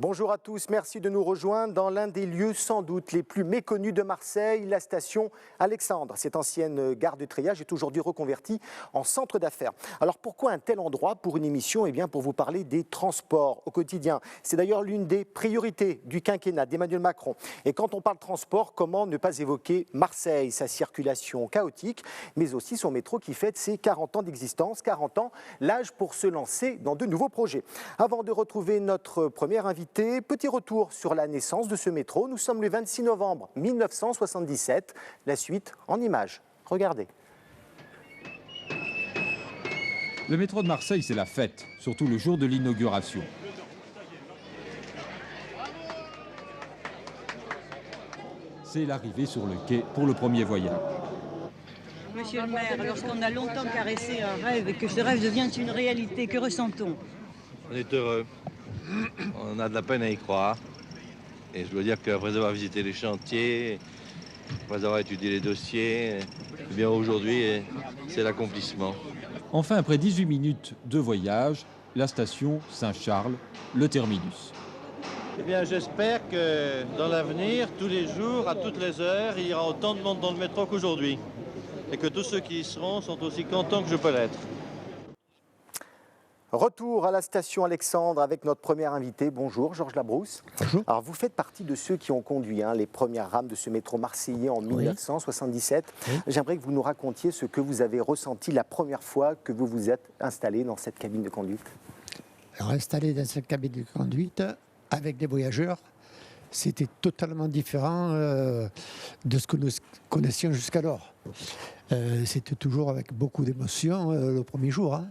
Bonjour à tous, merci de nous rejoindre dans l'un des lieux sans doute les plus méconnus de Marseille, la station Alexandre. Cette ancienne gare de triage est aujourd'hui reconvertie en centre d'affaires. Alors pourquoi un tel endroit pour une émission? Eh bien pour vous parler des transports au quotidien. C'est d'ailleurs l'une des priorités du quinquennat d'Emmanuel Macron. Et quand on parle transport, comment ne pas évoquer Marseille, sa circulation chaotique, mais aussi son métro qui fête ses 40 ans d'existence. 40 ans, l'âge pour se lancer dans de nouveaux projets. Avant de retrouver notre premier invité, petit retour sur la naissance de ce métro. Nous sommes le 26 novembre 1977. La suite en images. Regardez. Le métro de Marseille, c'est la fête, surtout le jour de l'inauguration. C'est l'arrivée sur le quai pour le premier voyage. Monsieur le maire, lorsqu'on a longtemps caressé un rêve et que ce rêve devient une réalité, que ressent-on? On est heureux. On a de la peine à y croire. Et je dois dire qu'après avoir visité les chantiers, après avoir étudié les dossiers, eh bien aujourd'hui, c'est l'accomplissement. Enfin, après 18 minutes de voyage, la station Saint-Charles, le terminus. Eh bien, j'espère que dans l'avenir, tous les jours, à toutes les heures, il y aura autant de monde dans le métro qu'aujourd'hui. Et que tous ceux qui y seront sont aussi contents que je peux l'être. Retour à la station Alexandre avec notre premier invité. Bonjour, Georges Labrousse. Bonjour. Alors, vous faites partie de ceux qui ont conduit les premières rames de ce métro marseillais en 1977. Oui. J'aimerais que vous nous racontiez ce que vous avez ressenti la première fois que vous vous êtes installé dans cette cabine de conduite. Alors, installé dans cette cabine de conduite avec des voyageurs, c'était totalement différent de ce que nous connaissions jusqu'alors. C'était toujours avec beaucoup d'émotion le premier jour.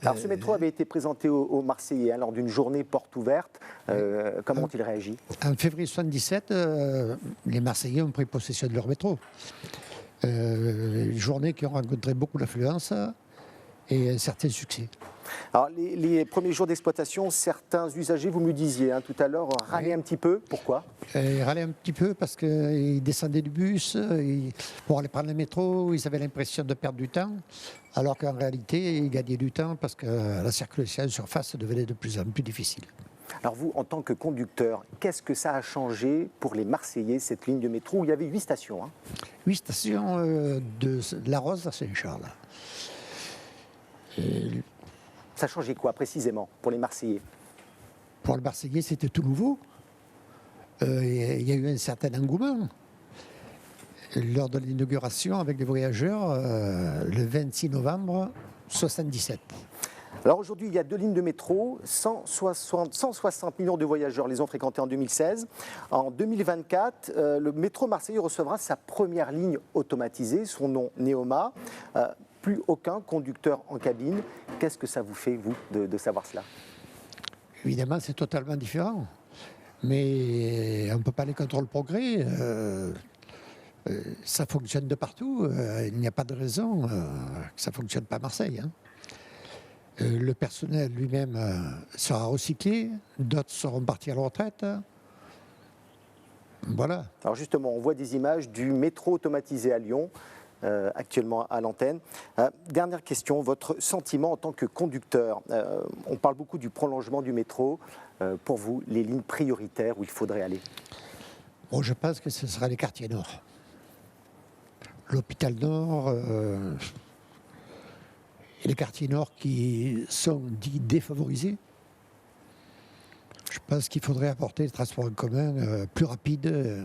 Alors, ce métro avait été présenté aux Marseillais lors d'une journée porte ouverte. Comment ont-ils réagi? En février 1977, les Marseillais ont pris possession de leur métro. Une journée qui ont rencontré beaucoup d'affluence et un certain succès. Alors, les premiers jours d'exploitation, certains usagers, vous me le disiez tout à l'heure, râlaient un petit peu. Pourquoi? Ils râlaient un petit peu parce qu'ils descendaient du bus, pour aller prendre le métro, ils avaient l'impression de perdre du temps, alors qu'en réalité, ils gagnaient du temps parce que la circulation en surface devenait de plus en plus difficile. Alors vous, en tant que conducteur, qu'est-ce que ça a changé pour les Marseillais, cette ligne de métro où il y avait 8 stations 8 stations de La Rose à Saint-Charles. Ça changeait quoi précisément pour les Marseillais? Pour les Marseillais, c'était tout nouveau. Il y a eu un certain engouement. Lors de l'inauguration avec les voyageurs, le 26 novembre 1977. Alors aujourd'hui, il y a 2 lignes de métro, 160 millions de voyageurs les ont fréquentés en 2016. En 2024, le métro marseillais recevra sa première ligne automatisée, son nom Neoma. Plus aucun conducteur en cabine. Qu'est-ce que ça vous fait, vous, de savoir cela? Évidemment, c'est totalement différent. Mais on ne peut pas aller contre le progrès. Ça fonctionne de partout. Il n'y a pas de raison que ça ne fonctionne pas à Marseille. Le personnel lui-même sera recyclé. D'autres seront partis à la retraite. Voilà. Alors justement, on voit des images du métro automatisé à Lyon. Actuellement à l'antenne. Dernière question, votre sentiment en tant que conducteur. On parle beaucoup du prolongement du métro. Pour vous, les lignes prioritaires où il faudrait aller? Bon, je pense que ce sera les quartiers nord. L'hôpital Nord et les quartiers nord qui sont dits défavorisés. Je pense qu'il faudrait apporter des transports en commun plus rapides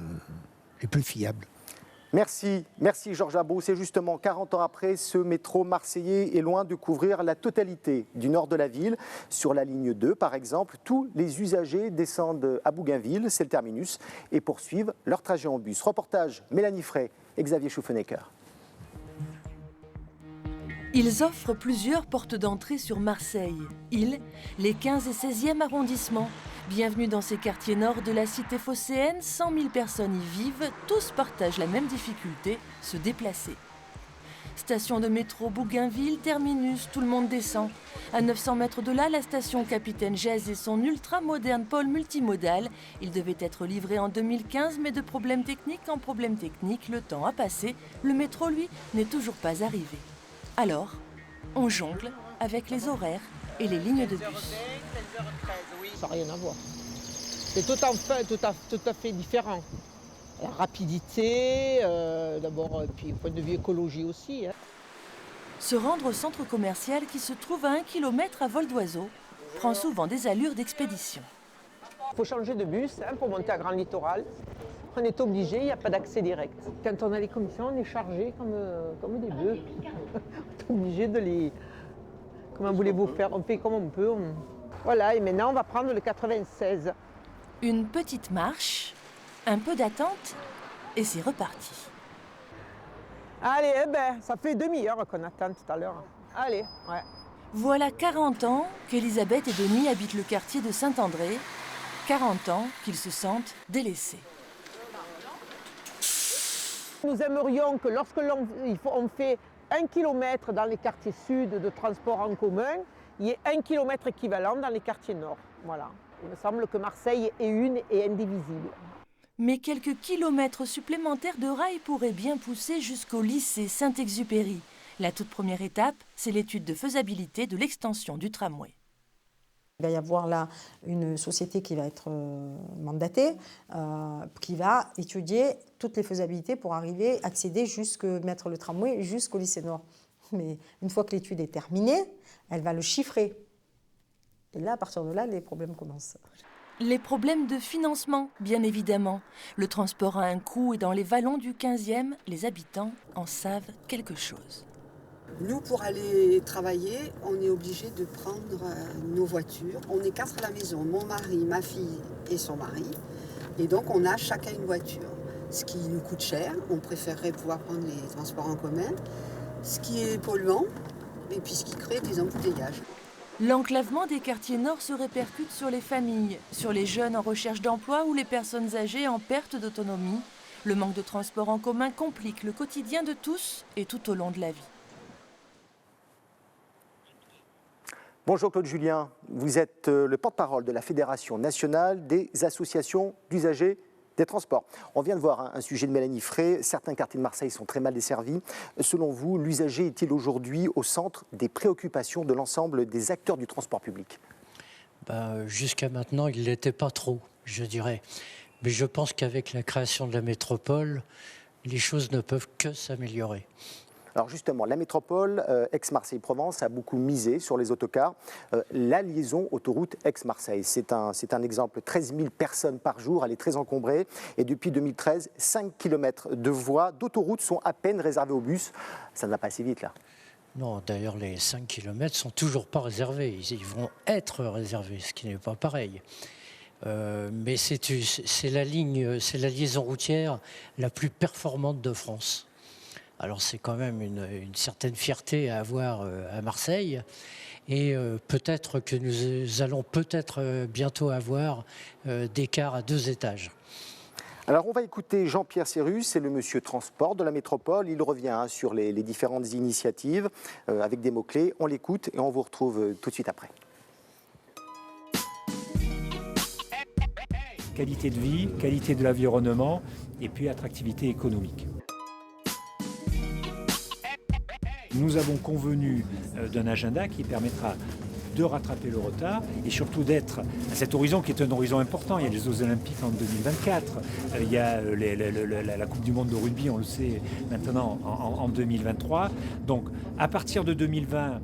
et plus fiables. Merci Georges Labrousse. Et justement, 40 ans après, ce métro marseillais est loin de couvrir la totalité du nord de la ville. Sur la ligne 2, par exemple, tous les usagers descendent à Bougainville, c'est le terminus, et poursuivent leur trajet en bus. Reportage Mélanie Frey et Xavier Schuffenecker. Ils offrent plusieurs portes d'entrée sur Marseille. Ils, les 15 et 16e arrondissements. Bienvenue dans ces quartiers nord de la cité phocéenne, 100 000 personnes y vivent, tous partagent la même difficulté, se déplacer. Station de métro Bougainville, terminus, tout le monde descend. À 900 mètres de là, la station Capitaine Gèze et son ultra-moderne pôle multimodal. Il devait être livré en 2015, mais de problème technique en problème technique, le temps a passé. Le métro, lui, n'est toujours pas arrivé. Alors, on jongle avec les horaires et les lignes de bus. Ça n'a rien à voir. C'est tout à fait différent. La rapidité, d'abord, puis au point de vue écologie aussi. Hein. Se rendre au centre commercial qui se trouve à 1 kilomètre à vol d'oiseau prend souvent des allures d'expédition. Il faut changer de bus pour monter à Grand Littoral. On est obligé, il n'y a pas d'accès direct. Quand on a les commissions, on est chargé comme des bœufs. On est obligé de les... Comment voulez-vous faire? On fait comme on peut. Voilà, et maintenant on va prendre le 96. Une petite marche, un peu d'attente et c'est reparti. Allez, ça fait demi-heure qu'on attend tout à l'heure. Allez, ouais. Voilà 40 ans qu'Elisabeth et Denis habitent le quartier de Saint-André. 40 ans qu'ils se sentent délaissés. Nous aimerions que lorsque on fait 1 kilomètre dans les quartiers sud de transport en commun, il y ait 1 kilomètre équivalent dans les quartiers nord. Voilà. Il me semble que Marseille est une et indivisible. Mais quelques kilomètres supplémentaires de rail pourraient bien pousser jusqu'au lycée Saint-Exupéry. La toute première étape, c'est l'étude de faisabilité de l'extension du tramway. Il va y avoir là une société qui va être mandatée, qui va étudier toutes les faisabilités pour accéder mettre le tramway jusqu'au lycée Nord. Mais une fois que l'étude est terminée, elle va le chiffrer. Et là, à partir de là, les problèmes commencent. Les problèmes de financement, bien évidemment. Le transport a un coût et dans les vallons du 15e, les habitants en savent quelque chose. Nous, pour aller travailler, on est obligé de prendre nos voitures. On est 4 à la maison, mon mari, ma fille et son mari. Et donc, on a chacun une voiture. Ce qui nous coûte cher, on préférerait pouvoir prendre les transports en commun. Ce qui est polluant et puis ce qui crée des embouteillages. L'enclavement des quartiers nord se répercute sur les familles, sur les jeunes en recherche d'emploi ou les personnes âgées en perte d'autonomie. Le manque de transport en commun complique le quotidien de tous et tout au long de la vie. Bonjour Claude Julien, vous êtes le porte-parole de la Fédération nationale des associations d'usagers des transports. On vient de voir un sujet de Mélanie Frey, certains quartiers de Marseille sont très mal desservis. Selon vous, l'usager est-il aujourd'hui au centre des préoccupations de l'ensemble des acteurs du transport public ? Jusqu'à maintenant, il ne l'était pas trop, je dirais. Mais je pense qu'avec la création de la métropole, les choses ne peuvent que s'améliorer. Alors justement, la métropole Aix-Marseille-Provence a beaucoup misé sur les autocars. La liaison autoroute Aix-Marseille, c'est un exemple. 13 000 personnes par jour, elle est très encombrée. Et depuis 2013, 5 km de voies d'autoroute sont à peine réservées aux bus. Ça ne va pas assez vite là. Non, d'ailleurs, les 5 km ne sont toujours pas réservés. Ils vont être réservés, ce qui n'est pas pareil. Mais c'est la liaison routière la plus performante de France. Alors c'est quand même une certaine fierté à avoir à Marseille et peut-être que nous allons bientôt avoir des cars à 2 étages. Alors on va écouter Jean-Pierre Sérus, c'est le monsieur transport de la métropole. Il revient sur les différentes initiatives avec des mots-clés. On l'écoute et on vous retrouve tout de suite après. Qualité de vie, qualité de l'environnement et puis attractivité économique. Nous avons convenu d'un agenda qui permettra de rattraper le retard et surtout d'être à cet horizon qui est un horizon important. Il y a les Jeux Olympiques en 2024, il y a la Coupe du Monde de rugby, on le sait maintenant, en 2023. Donc à partir de 2020,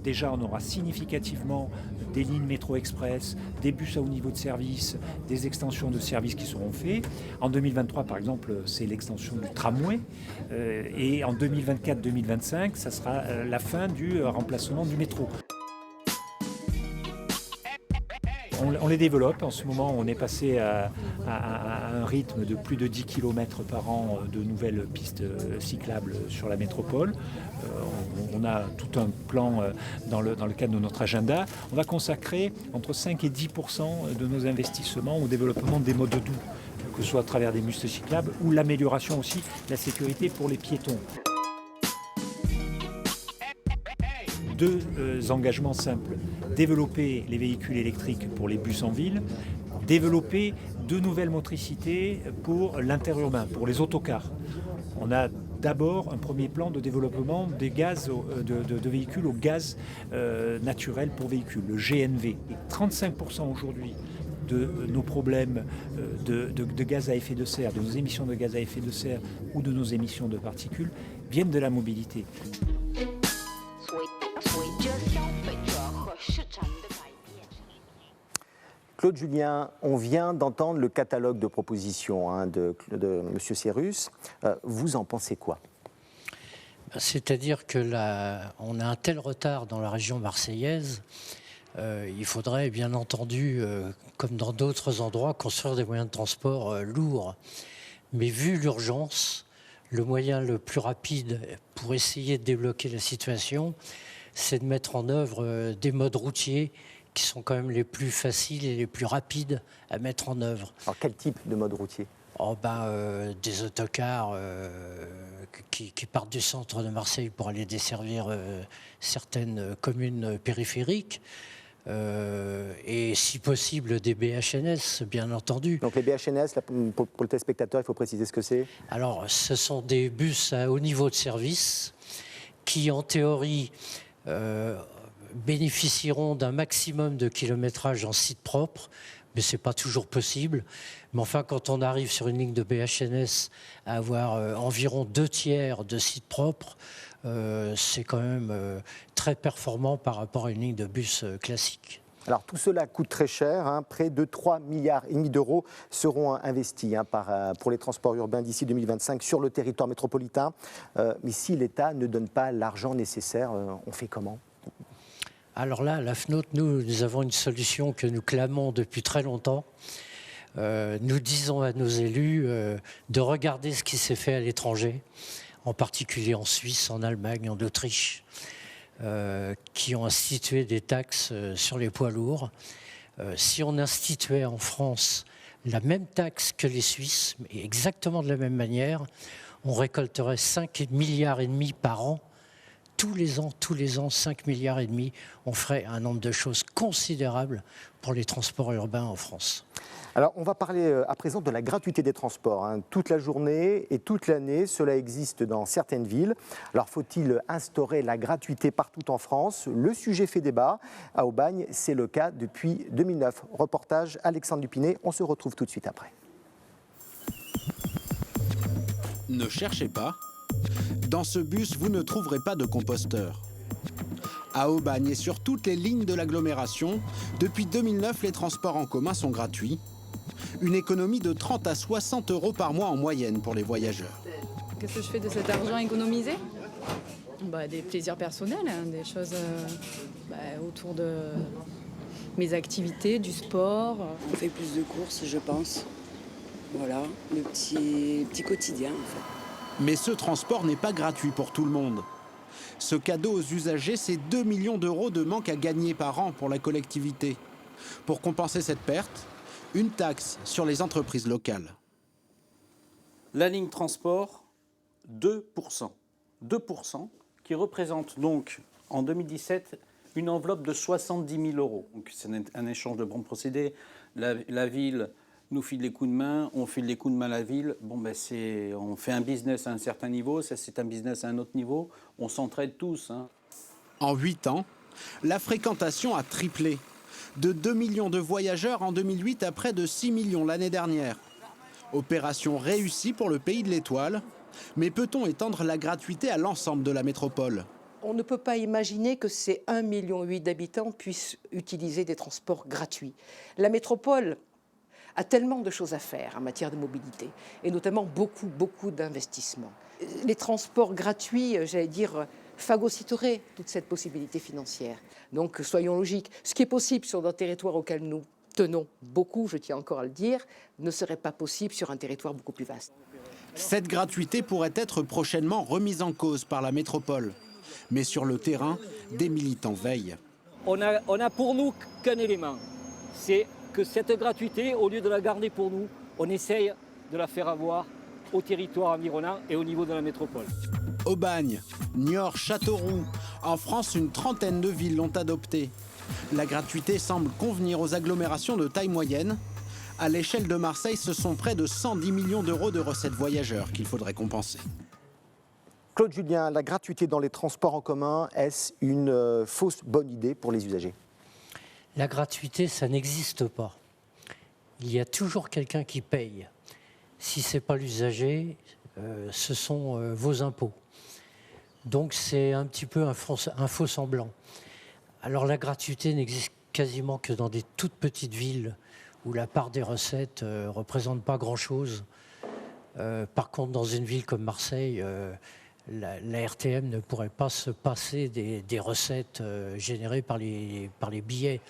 déjà on aura significativement des lignes métro express, des bus à haut niveau de service, des extensions de services qui seront faits. En 2023, par exemple, c'est l'extension du tramway. Et en 2024-2025, ça sera la fin du remplacement du métro. On les développe. En ce moment, on est passé à un rythme de plus de 10 km par an de nouvelles pistes cyclables sur la métropole. On a tout un plan dans le cadre de notre agenda. On va consacrer entre 5 et 10% de nos investissements au développement des modes doux, que ce soit à travers des pistes cyclables ou l'amélioration aussi de la sécurité pour les piétons. 2 engagements simples. Développer les véhicules électriques pour les bus en ville, développer de nouvelles motricités pour l'interurbain, pour les autocars. On a d'abord un premier plan de développement des gaz, de véhicules au gaz naturel pour véhicules, le GNV. Et 35% aujourd'hui de nos problèmes de gaz à effet de serre, de nos émissions de gaz à effet de serre ou de nos émissions de particules viennent de la mobilité. Claude Julien, on vient d'entendre le catalogue de propositions de M. Cyrus. Vous en pensez quoi? C'est-à-dire que on a un tel retard dans la région marseillaise, il faudrait bien entendu, comme dans d'autres endroits, construire des moyens de transport lourds. Mais vu l'urgence, le moyen le plus rapide pour essayer de débloquer la situation, c'est de mettre en œuvre des modes routiers qui sont quand même les plus faciles et les plus rapides à mettre en œuvre. Alors quel type de mode routier? Des autocars qui partent du centre de Marseille pour aller desservir certaines communes périphériques. Et si possible des BHNS, bien entendu. Donc les BHNS, là, pour le téléspectateur, il faut préciser ce que c'est. Alors, ce sont des bus à haut niveau de service qui, en théorie, bénéficieront d'un maximum de kilométrage en site propre, mais ce n'est pas toujours possible. Mais enfin, quand on arrive sur une ligne de BHNS à avoir environ 2/3 de sites propres, c'est quand même très performant par rapport à une ligne de bus classique. Alors tout cela coûte très cher, près de 3,5 milliards d'euros seront investis pour les transports urbains d'ici 2025 sur le territoire métropolitain. Mais si l'État ne donne pas l'argent nécessaire, on fait comment ? Alors là, à la FNOT, nous avons une solution que nous clamons depuis très longtemps. Nous disons à nos élus de regarder ce qui s'est fait à l'étranger, en particulier en Suisse, en Allemagne, en Autriche, qui ont institué des taxes sur les poids lourds. Si on instituait en France la même taxe que les Suisses, mais exactement de la même manière, on récolterait 5,5 milliards par an. Tous les ans, 5,5 milliards. On ferait un nombre de choses considérables pour les transports urbains en France. Alors, on va parler à présent de la gratuité des transports. Toute la journée et toute l'année, cela existe dans certaines villes. Alors, faut-il instaurer la gratuité partout en France? Le sujet fait débat. À Aubagne, c'est le cas depuis 2009. Reportage Alexandre Dupinet. On se retrouve tout de suite après. Ne cherchez pas. Dans ce bus, vous ne trouverez pas de composteur. À Aubagne et sur toutes les lignes de l'agglomération, depuis 2009, les transports en commun sont gratuits. Une économie de 30 à 60 euros par mois en moyenne pour les voyageurs. Qu'est-ce que je fais de cet argent économisé ? Des plaisirs personnels, des choses autour de mes activités, du sport. On fait plus de courses, je pense. Voilà, le petit quotidien en fait. Mais ce transport n'est pas gratuit pour tout le monde. Ce cadeau aux usagers, c'est 2 millions d'euros de manque à gagner par an pour la collectivité. Pour compenser cette perte, une taxe sur les entreprises locales. La ligne transport, 2%. 2% qui représente donc en 2017 une enveloppe de 70 000 euros. Donc c'est un échange de bons procédés. La ville nous file les coups de main, on file les coups de main à la ville. On fait un business à un certain niveau, ça c'est un business à un autre niveau. On s'entraide tous. En 8 ans, la fréquentation a triplé. De 2 millions de voyageurs en 2008 à près de 6 millions l'année dernière. Opération réussie pour le pays de l'Étoile. Mais peut-on étendre la gratuité à l'ensemble de la métropole ? On ne peut pas imaginer que ces 1,8 million d'habitants puissent utiliser des transports gratuits. La métropole a tellement de choses à faire en matière de mobilité, et notamment beaucoup d'investissements. Les transports gratuits, phagocyteraient toute cette possibilité financière. Donc soyons logiques, ce qui est possible sur un territoire auquel nous tenons beaucoup, je tiens encore à le dire, ne serait pas possible sur un territoire beaucoup plus vaste. Cette gratuité pourrait être prochainement remise en cause par la métropole. Mais sur le terrain, des militants veillent. On a pour nous qu'un élément, c'est que cette gratuité, au lieu de la garder pour nous, on essaye de la faire avoir au territoire environnant et au niveau de la métropole. Aubagne, Niort, Châteauroux. En France, une trentaine de villes l'ont adoptée. La gratuité semble convenir aux agglomérations de taille moyenne. À l'échelle de Marseille, ce sont près de 110 millions d'euros de recettes voyageurs qu'il faudrait compenser. Claude Julien, la gratuité dans les transports en commun, est-ce une fausse bonne idée pour les usagers? La gratuité, ça n'existe pas. Il y a toujours quelqu'un qui paye. Si ce n'est pas l'usager, ce sont vos impôts. Donc c'est un petit peu un faux semblant. Alors la gratuité n'existe quasiment que dans des toutes petites villes où la part des recettes ne représente pas grand-chose. Par contre, dans une ville comme Marseille, la RTM ne pourrait pas se passer des recettes générées par les billets.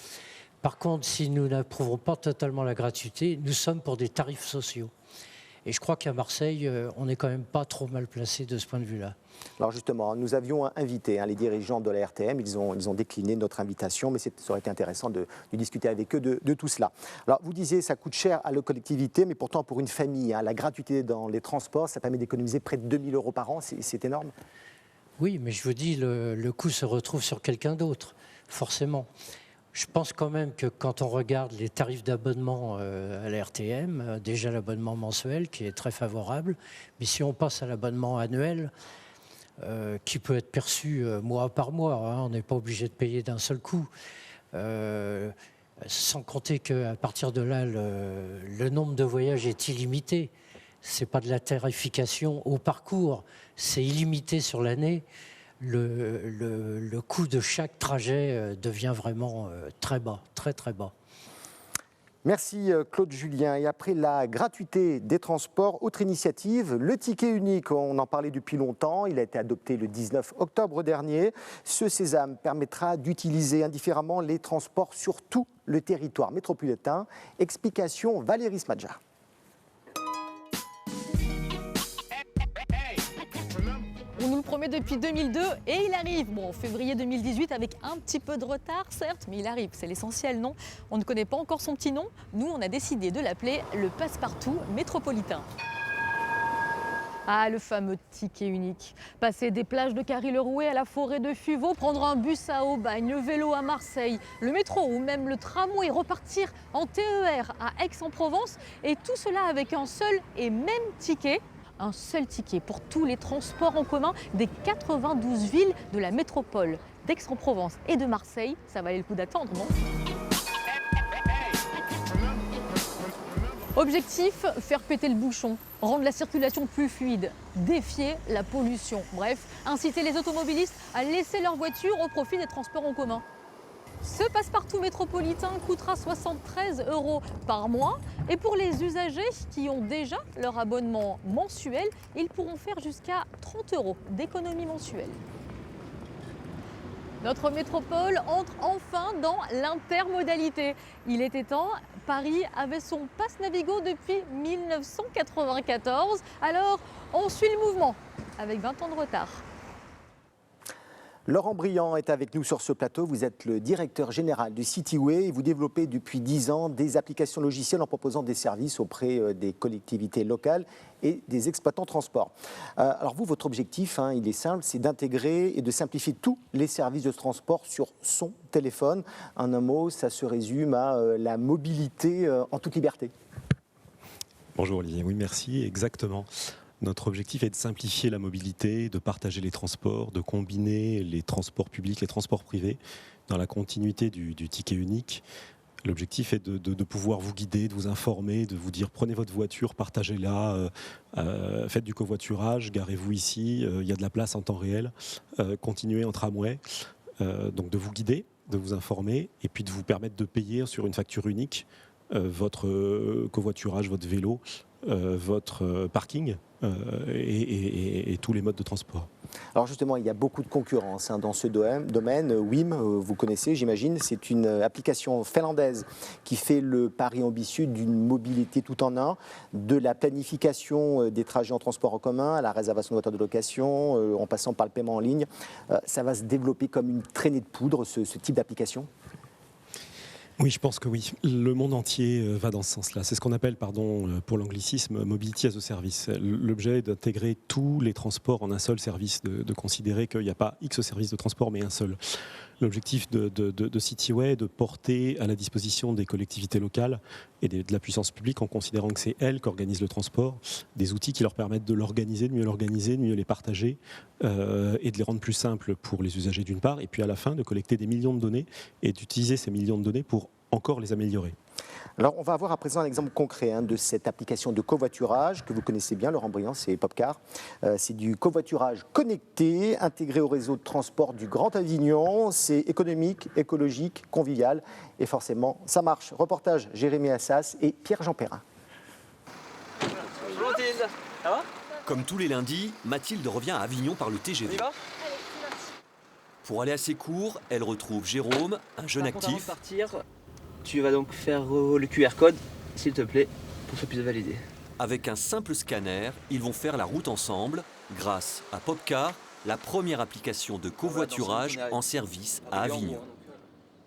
Par contre, si nous n'approuvons pas totalement la gratuité, nous sommes pour des tarifs sociaux. Et je crois qu'à Marseille, on n'est quand même pas trop mal placé de ce point de vue-là. Alors justement, nous avions invité les dirigeants de la RTM, ils ont décliné notre invitation, mais ça aurait été intéressant de discuter avec eux de tout cela. Alors vous disiez, ça coûte cher à la collectivité, mais pourtant pour une famille, la gratuité dans les transports, ça permet d'économiser près de 2 000 € par an, c'est énorme. Oui, mais je vous dis, le coût se retrouve sur quelqu'un d'autre, forcément. Je pense quand même que quand on regarde les tarifs d'abonnement à la RTM, déjà l'abonnement mensuel qui est très favorable, mais si on passe à l'abonnement annuel, qui peut être perçu mois par mois, on n'est pas obligé de payer d'un seul coup, sans compter qu'à partir de là, le nombre de voyages est illimité. Ce n'est pas de la tarification au parcours, c'est illimité sur l'année. Le coût de chaque trajet devient vraiment très bas, très très bas. Merci Claude Julien. Et après la gratuité des transports, autre initiative, le ticket unique. On en parlait depuis longtemps, il a été adopté le 19 octobre dernier. Ce sésame permettra d'utiliser indifféremment les transports sur tout le territoire métropolitain. Explication Valérie Smadja. On nous le promet depuis 2002 et il arrive. Bon, en février 2018 avec un petit peu de retard, certes, mais il arrive, c'est l'essentiel, non? On ne connaît pas encore son petit nom. Nous, on a décidé de l'appeler le Passe-Partout métropolitain. Ah, le fameux ticket unique. Passer des plages de Carry-le-Rouet à la forêt de Fuveau, prendre un bus à Aubagne, le vélo à Marseille, le métro ou même le tramway, repartir en TER à Aix-en-Provence et tout cela avec un seul et même ticket. Un seul ticket pour tous les transports en commun des 92 villes de la métropole d'Aix-en-Provence et de Marseille. Ça valait le coup d'attendre, non? Objectif, faire péter le bouchon, rendre la circulation plus fluide, défier la pollution. Bref, inciter les automobilistes à laisser leur voiture au profit des transports en commun. Ce passe-partout métropolitain coûtera 73 € par mois. Et pour les usagers qui ont déjà leur abonnement mensuel, ils pourront faire jusqu'à 30 € d'économie mensuelle. Notre métropole entre enfin dans l'intermodalité. Il était temps, Paris avait son pass Navigo depuis 1994. Alors, on suit le mouvement avec 20 ans de retard. Laurent Briand est avec nous sur ce plateau. Vous êtes le directeur général du Cityway et vous développez depuis 10 ans des applications logicielles en proposant des services auprès des collectivités locales et des exploitants transport. Alors vous, votre objectif, il est simple, c'est d'intégrer et de simplifier tous les services de transport sur son téléphone. En un mot, ça se résume à la mobilité en toute liberté. Bonjour Olivier, oui merci, exactement. Notre objectif est de simplifier la mobilité, de partager les transports, de combiner les transports publics, les transports privés dans la continuité du ticket unique. L'objectif est de pouvoir vous guider, de vous informer, de vous dire prenez votre voiture, partagez-la, faites du covoiturage, garez-vous ici, il y a de la place en temps réel, continuez en tramway. Donc de vous guider, de vous informer et puis de vous permettre de payer sur une facture unique votre covoiturage, votre vélo, votre parking et tous les modes de transport. Alors justement, il y a beaucoup de concurrence dans ce domaine. WIM, vous connaissez, j'imagine, c'est une application finlandaise qui fait le pari ambitieux d'une mobilité tout en un, de la planification des trajets en transport en commun à la réservation de voitures de location, en passant par le paiement en ligne. Ça va se développer comme une traînée de poudre, ce type d'application ? Oui, je pense que oui. Le monde entier va dans ce sens-là. C'est ce qu'on appelle, pour l'anglicisme, Mobility as a Service. L'objet est d'intégrer tous les transports en un seul service, de considérer qu'il n'y a pas X services de transport, mais un seul. L'objectif de Cityway est de porter à la disposition des collectivités locales et de la puissance publique, en considérant que c'est elles qui organisent le transport, des outils qui leur permettent de l'organiser, de mieux les partager et de les rendre plus simples pour les usagers d'une part, et puis à la fin de collecter des millions de données et d'utiliser ces millions de données pour encore les améliorer. Alors, on va avoir à présent un exemple concret de cette application de covoiturage que vous connaissez bien, Laurent Briand, c'est Popcar. C'est du covoiturage connecté, intégré au réseau de transport du Grand Avignon. C'est économique, écologique, convivial et forcément, ça marche. Reportage Jérémy Assas et Pierre-Jean Perrin. Bonjour Mathilde, ça va ? Comme tous les lundis, Mathilde revient à Avignon par le TGV. Pour aller à ses cours, elle retrouve Jérôme, un jeune actif. Tu vas donc faire le QR code, s'il te plaît, pour que ça puisse valider. Avec un simple scanner, ils vont faire la route ensemble grâce à Popcar, la première application de covoiturage en service à Avignon.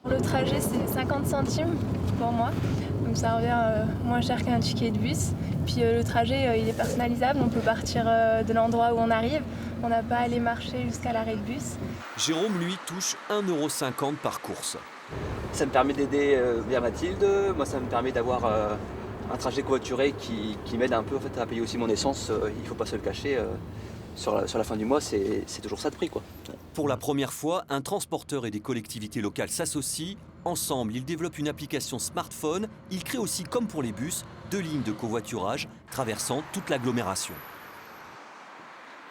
Le trajet, c'est 50 centimes pour moi, donc ça revient moins cher qu'un ticket de bus. Puis le trajet, il est personnalisable, on peut partir de l'endroit où on arrive, on n'a pas à aller marcher jusqu'à l'arrêt de bus. Jérôme, lui, touche 1,50 € par course. Ça me permet d'aider bien Mathilde, moi ça me permet d'avoir un trajet covoituré qui m'aide un peu en fait, à payer aussi mon essence, il ne faut pas se le cacher. Sur la fin du mois, c'est toujours ça de prix, quoi. Pour la première fois, un transporteur et des collectivités locales s'associent. Ensemble, ils développent une application smartphone. Ils créent aussi, comme pour les bus, 2 lignes de covoiturage traversant toute l'agglomération.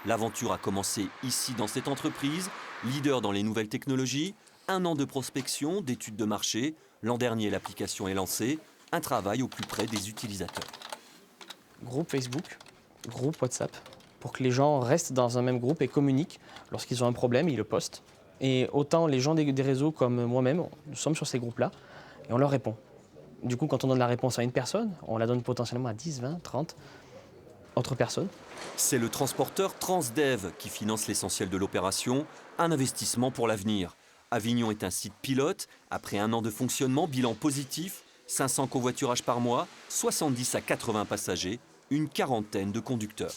L'aventure a commencé ici dans cette entreprise, leader dans les nouvelles technologies. 1 an de prospection, d'études de marché. L'an dernier, l'application est lancée. Un travail au plus près des utilisateurs. Groupe Facebook, groupe WhatsApp, pour que les gens restent dans un même groupe et communiquent. Lorsqu'ils ont un problème, ils le postent. Et autant les gens des réseaux comme moi-même, nous sommes sur ces groupes-là et on leur répond. Du coup, quand on donne la réponse à une personne, on la donne potentiellement à 10, 20, 30 autres personnes. C'est le transporteur Transdev qui finance l'essentiel de l'opération, un investissement pour l'avenir. Avignon est un site pilote. Après 1 an de fonctionnement, bilan positif, 500 covoiturages par mois, 70 à 80 passagers, une quarantaine de conducteurs.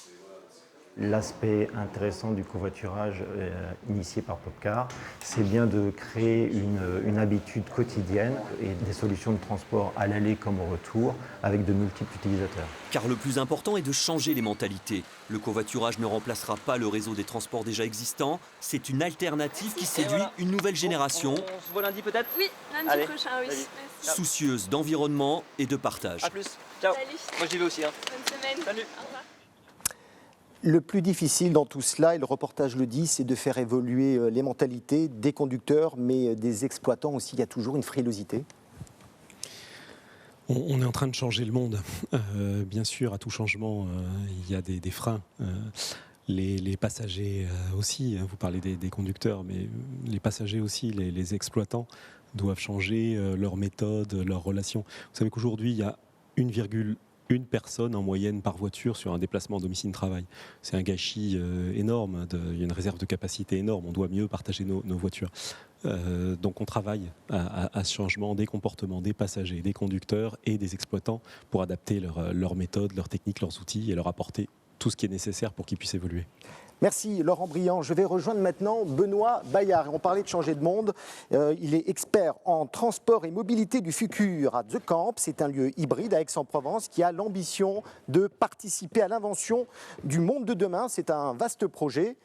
L'aspect intéressant du covoiturage initié par Popcar, c'est bien de créer une habitude quotidienne et des solutions de transport à l'aller comme au retour avec de multiples utilisateurs. Car le plus important est de changer les mentalités. Le covoiturage ne remplacera pas le réseau des transports déjà existants. C'est une alternative qui séduit une nouvelle génération. On se voit lundi peut-être ? Oui, lundi prochain, oui. Merci. Soucieuse d'environnement et de partage. A plus, ciao. Salut. Moi j'y vais aussi. Bonne semaine. Salut. Au revoir. Le plus difficile dans tout cela, et le reportage le dit, c'est de faire évoluer les mentalités des conducteurs, mais des exploitants aussi. Il y a toujours une frilosité. On est en train de changer le monde. Bien sûr, à tout changement, il y a des freins. Les passagers aussi, vous parlez des conducteurs, mais les passagers aussi, les exploitants doivent changer leur méthode, leurs relations. Vous savez qu'aujourd'hui, il y a 1,1 personne en moyenne par voiture sur un déplacement domicile-travail. C'est un gâchis énorme, il y a une réserve de capacité énorme, on doit mieux partager nos voitures. Donc on travaille à ce changement des comportements des passagers, des conducteurs et des exploitants pour adapter leurs méthodes, leurs techniques, leurs outils et leur apporter tout ce qui est nécessaire pour qu'ils puissent évoluer. Merci Laurent Briand. Je vais rejoindre maintenant Benoît Bayard. On parlait de changer de monde. Il est expert en transport et mobilité du futur à The Camp. C'est un lieu hybride à Aix-en-Provence qui a l'ambition de participer à l'invention du monde de demain. C'est un vaste projet.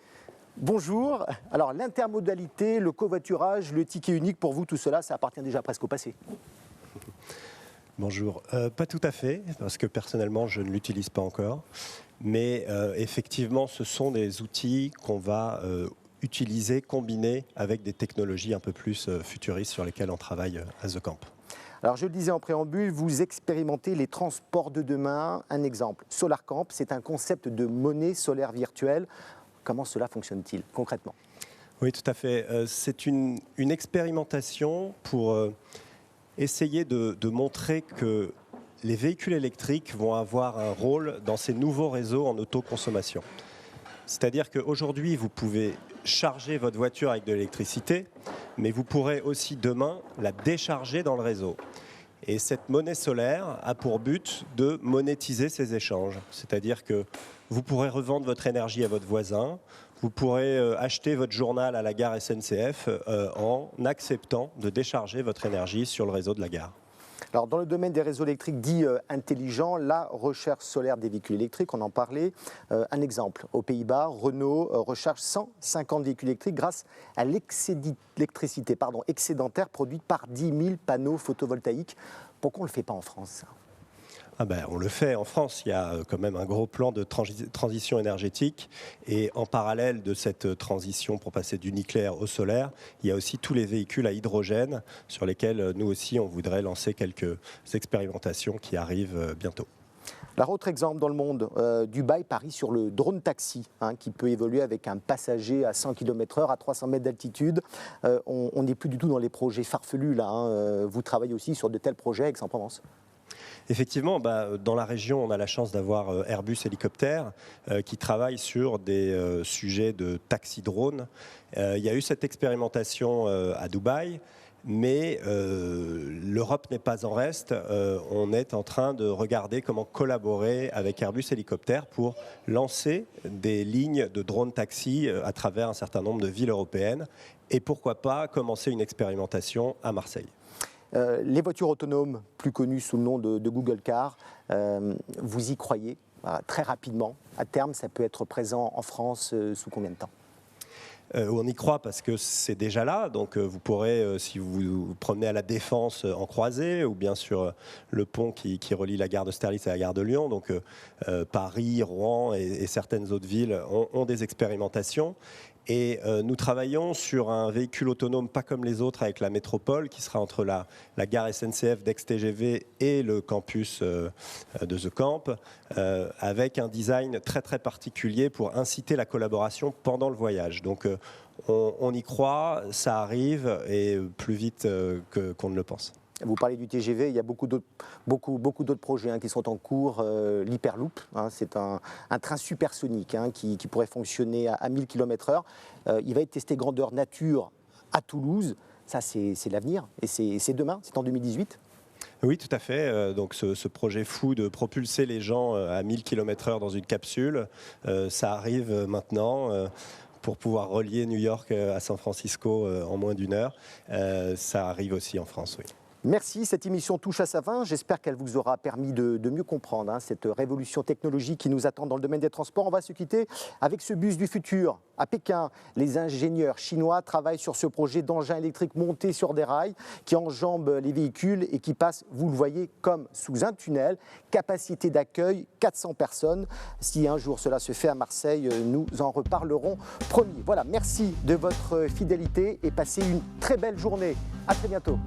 Bonjour. Alors l'intermodalité, le covoiturage, le ticket unique, pour vous tout cela, ça appartient déjà presque au passé. Bonjour. Pas tout à fait, parce que personnellement je ne l'utilise pas encore. Mais effectivement, ce sont des outils qu'on va utiliser, combiner avec des technologies un peu plus futuristes sur lesquelles on travaille à The Camp. Alors je le disais en préambule, vous expérimentez les transports de demain. Un exemple, SolarCamp, c'est un concept de monnaie solaire virtuelle. Comment cela fonctionne-t-il concrètement ? Oui, tout à fait. C'est une expérimentation pour essayer de montrer que les véhicules électriques vont avoir un rôle dans ces nouveaux réseaux en autoconsommation. C'est-à-dire qu'aujourd'hui, vous pouvez charger votre voiture avec de l'électricité, mais vous pourrez aussi demain la décharger dans le réseau. Et cette monnaie solaire a pour but de monétiser ces échanges. C'est-à-dire que vous pourrez revendre votre énergie à votre voisin, vous pourrez acheter votre journal à la gare SNCF en acceptant de décharger votre énergie sur le réseau de la gare. Alors, dans le domaine des réseaux électriques dits intelligents, la recherche solaire des véhicules électriques, on en parlait. Un exemple, aux Pays-Bas, Renault recharge 150 véhicules électriques grâce à l'électricité excédentaire produite par 10 000 panneaux photovoltaïques. Pourquoi on ne le fait pas en France ? On le fait en France, il y a quand même un gros plan de transition énergétique et en parallèle de cette transition pour passer du nucléaire au solaire, il y a aussi tous les véhicules à hydrogène sur lesquels nous aussi on voudrait lancer quelques expérimentations qui arrivent bientôt. Alors, autre exemple dans le monde, Dubaï parie sur le drone taxi qui peut évoluer avec un passager à 100 km/h à 300 mètres d'altitude. On n'est plus du tout dans les projets farfelus là. Vous travaillez aussi sur de tels projets à Aix-en-Provence ? Effectivement, dans la région, on a la chance d'avoir Airbus Hélicoptère qui travaille sur des sujets de taxi-drone. Il y a eu cette expérimentation à Dubaï, mais l'Europe n'est pas en reste. On est en train de regarder comment collaborer avec Airbus Hélicoptère pour lancer des lignes de drone taxi à travers un certain nombre de villes européennes et pourquoi pas commencer une expérimentation à Marseille. Les voitures autonomes, plus connues sous le nom de Google Car, vous y croyez très rapidement. À terme, ça peut être présent en France sous combien de temps ? On y croit parce que c'est déjà là. Donc vous pourrez, si vous vous promenez à la Défense en croisée ou bien sur le pont qui relie la gare d'Austerlitz à la gare de Lyon, donc Paris, Rouen et certaines autres villes ont des expérimentations. Et nous travaillons sur un véhicule autonome pas comme les autres avec la métropole qui sera entre la gare SNCF d'Aix-TGV et le campus de The Camp avec un design très très particulier pour inciter la collaboration pendant le voyage. Donc on y croit, ça arrive et plus vite qu'on ne le pense. Vous parlez du TGV, il y a beaucoup d'autres projets qui sont en cours. L'Hyperloop, c'est un train supersonique qui pourrait fonctionner à 1000 km/h. Il va être testé grandeur nature à Toulouse. Ça, c'est l'avenir et c'est demain, c'est en 2018. Oui, tout à fait. Donc ce projet fou de propulser les gens à 1000 km/h dans une capsule, ça arrive maintenant. Pour pouvoir relier New York à San Francisco en moins d'une heure. Ça arrive aussi en France, oui. Merci, cette émission touche à sa fin. J'espère qu'elle vous aura permis de mieux comprendre cette révolution technologique qui nous attend dans le domaine des transports. On va se quitter avec ce bus du futur. À Pékin, les ingénieurs chinois travaillent sur ce projet d'engin électrique monté sur des rails qui enjambe les véhicules et qui passe, vous le voyez, comme sous un tunnel. Capacité d'accueil, 400 personnes. Si un jour cela se fait à Marseille, nous en reparlerons promis. Voilà, merci de votre fidélité et passez une très belle journée. À très bientôt.